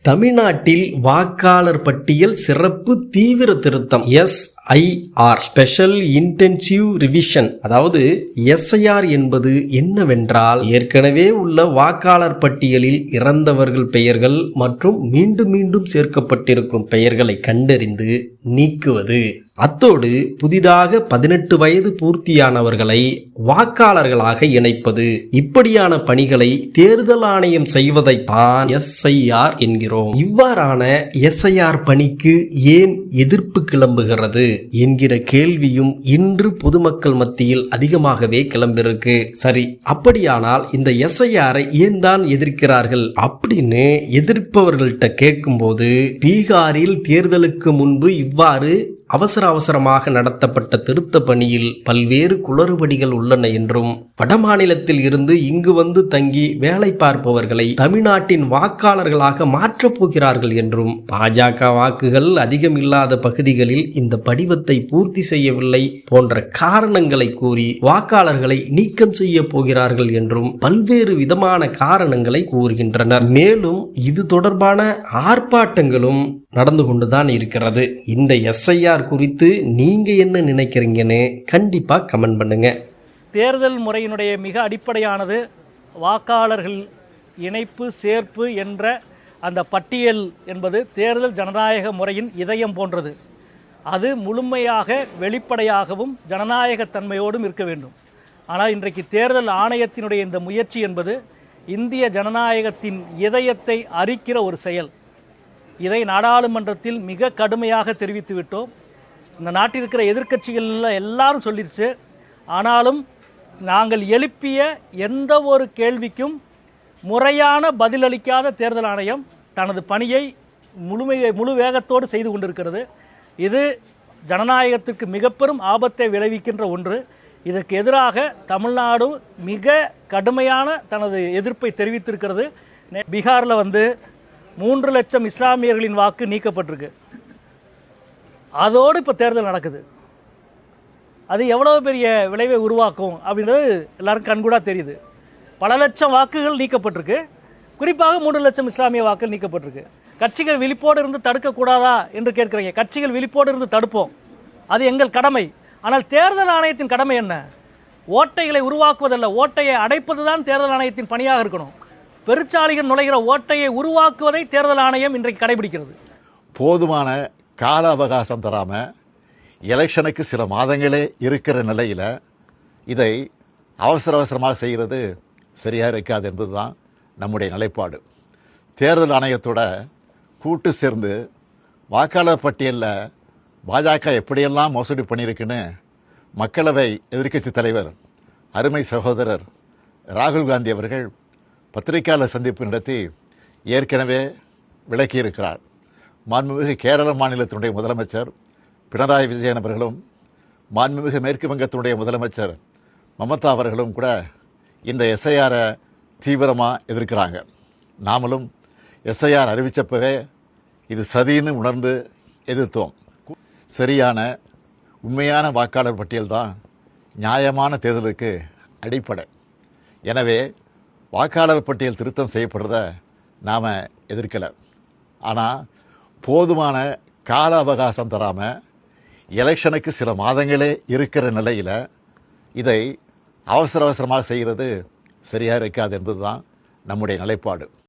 தமிழ்நாட்டில் வாக்காளர் பட்டியல் சிறப்பு தீவிர திருத்தம் SIR ஸ்பெஷல் இன்டென்சிவ் ரிவிஷன். அதாவது SIR என்பது என்னவென்றால், ஏற்கனவே உள்ள வாக்காளர் பட்டியலில் இறந்தவர்கள் பெயர்கள் மற்றும் மீண்டும் மீண்டும் சேர்க்கப்பட்டிருக்கும் பெயர்களை கண்டறிந்து நீக்குவது. அத்தோடு புதிதாக 18 வயது பூர்த்தியானவர்களை வாக்காளர்களாக இணைப்பது. இப்படியான பணிகளை தேர்தல் ஆணையம் செய்வதைத்தான் SIR என்கிறோம். இவ்வாறான SIR பணிக்கு ஏன் எதிர்ப்பு கிளம்புகிறது என்கிற கேள்வியும் இன்று பொதுமக்கள் மத்தியில் அதிகமாகவே கிளம்பிருக்கு. சரி, அப்படியானால் இந்த SIR-ஐ ஏன் தான் எதிர்க்கிறார்கள் அப்படின்னு எதிர்ப்பவர்கள்ட்ட கேட்கும்போது, பீகாரில் தேர்தலுக்கு முன்பு இவ்வாறு அவசரமாக நடத்தப்பட்ட திருத்த பணியில் பல்வேறு குளறுபடிகள் உள்ளன என்றும், வடமாநிலத்தில் இருந்து இங்கு வந்து தங்கி வேலை பார்ப்பவர்களை தமிழ்நாட்டின் வாக்காளர்களாக மாற்றப் போகிறார்கள் என்றும், பாஜக வாக்குகள் அதிகம் இல்லாத பகுதிகளில் இந்த படிவத்தை பூர்த்தி செய்யவில்லை போன்ற காரணங்களை கூறி வாக்காளர்களை நீக்கம் செய்ய போகிறார்கள் என்றும் பல்வேறு விதமான காரணங்களை கூறுகின்றனர். மேலும் இது தொடர்பான ஆர்ப்பாட்டங்களும் நடந்து கொண்டுதான் இருக்கிறது. இந்த SIR குறித்து நீங்க என்ன நினைக்கிறீங்கன்னு கண்டிப்பா கமெண்ட் பண்ணுங்க. தேர்தல் முறையினுடைய மிக அடிப்படையானது வாக்காளர்கள் இணைப்பு சேர்ப்பு என்ற அந்த பட்டியல் என்பது தேர்தல் ஜனநாயக முறையின் இதயம் போன்றது. அது முழுமையாக வெளிப்படையாகவும் ஜனநாயக தன்மையோடும் இருக்க வேண்டும். ஆனால் இன்றைக்கு தேர்தல் ஆணையத்தினுடைய இந்த முயற்சி என்பது இந்திய ஜனநாயகத்தின் இதயத்தை அரிக்கிற ஒரு செயல். இதை நாடாளுமன்றத்தில் மிக கடுமையாக தெரிவித்து விட்டோம். இந்த நாட்டில் இருக்கிற எதிர்க்கட்சிகள் எல்லாரும் சொல்லிடுச்சு. ஆனாலும் நாங்கள் எழுப்பிய எந்த ஒரு கேள்விக்கும் முறையான பதிலளிக்காத தேர்தல் ஆணையம் தனது பணியை முழு வேகத்தோடு செய்து கொண்டிருக்கிறது. இது ஜனநாயகத்திற்கு மிக பெரும் ஆபத்தை விளைவிக்கின்ற ஒன்று. இதற்கு எதிராக தமிழ்நாடு மிக கடுமையான தனது எதிர்ப்பை தெரிவித்திருக்கிறது. பீகாரில் 3 லட்சம் இஸ்லாமியர்களின் வாக்கு நீக்கப்பட்டிருக்கு. அதோடு இப்போ தேர்தல் நடக்குது. அது எவ்வளோ பெரிய விளைவை உருவாக்கும் அப்படின்றது எல்லாரும் கண்கூடாக தெரியுது. பல லட்சம் வாக்குகள் நீக்கப்பட்டிருக்கு. குறிப்பாக 3 லட்சம் இஸ்லாமிய வாக்குகள் நீக்கப்பட்டிருக்கு. கட்சிகள் விழிப்போடு இருந்து தடுக்கக்கூடாதா என்று கேட்குறீங்க. கட்சிகள் விழிப்போடு இருந்து தடுப்போம், அது எங்கள் கடமை. ஆனால் தேர்தல் ஆணையத்தின் கடமை என்ன? ஓட்டைகளை உருவாக்குவதல்ல, ஓட்டையை அடைப்பது தான் தேர்தல் ஆணையத்தின் பணியாக இருக்கணும். பெருச்சாளிகள் நுழைகிற ஓட்டையை உருவாக்குவதை தேர்தல் ஆணையம் இன்றைக்கு கடைபிடிக்கிறது. போதுமான கால அவகாசம் தராமல் எலெக்ஷனுக்கு சில மாதங்களே இருக்கிற நிலையில் இதை அவசரமாக செய்கிறது சரியாக இருக்காது என்பது தான் நம்முடைய நிலைப்பாடு. தேர்தல் ஆணையத்தோட கூட்டு சேர்ந்து வாக்காளர் பட்டியலில் பாஜக எப்படியெல்லாம் மோசடி பண்ணியிருக்குன்னு மக்களவை எதிர்க்கட்சி தலைவர் அருமை சகோதரர் ராகுல் காந்தி அவர்கள் பத்திரிகையாளர் சந்திப்பு நடத்தி ஏற்கனவே விளக்கியிருக்கிறார். மாண்புமிகு கேரள மாநிலத்தினுடைய முதலமைச்சர் பினராயி விஜயன் அவர்களும், மாண்புமிகு மேற்கு வங்கத்தினுடைய முதலமைச்சர் மமதா அவர்களும் கூட இந்த SIR-ஐ தீவிரமாக எதிர்க்கிறாங்க. நாமளும் SIR அறிவித்தப்பவே இது சதின்னு உணர்ந்து எதிர்த்தோம். சரியான உண்மையான வாக்காளர் பட்டியல் தான் நியாயமான தேர்தலுக்கு அடிப்படை. எனவே வாக்காளர் பட்டியல் திருத்தம் செய்யப்படுறத நாம் எதிர்க்கலை. ஆனால் போதுமான கால அவகாசம் தராமல் எலெக்ஷனுக்கு சில மாதங்களே இருக்கிற நிலையில் இதை அவசரமாக செய்கிறது சரியாக இருக்காது என்பது தான் நம்முடைய நிலைப்பாடு.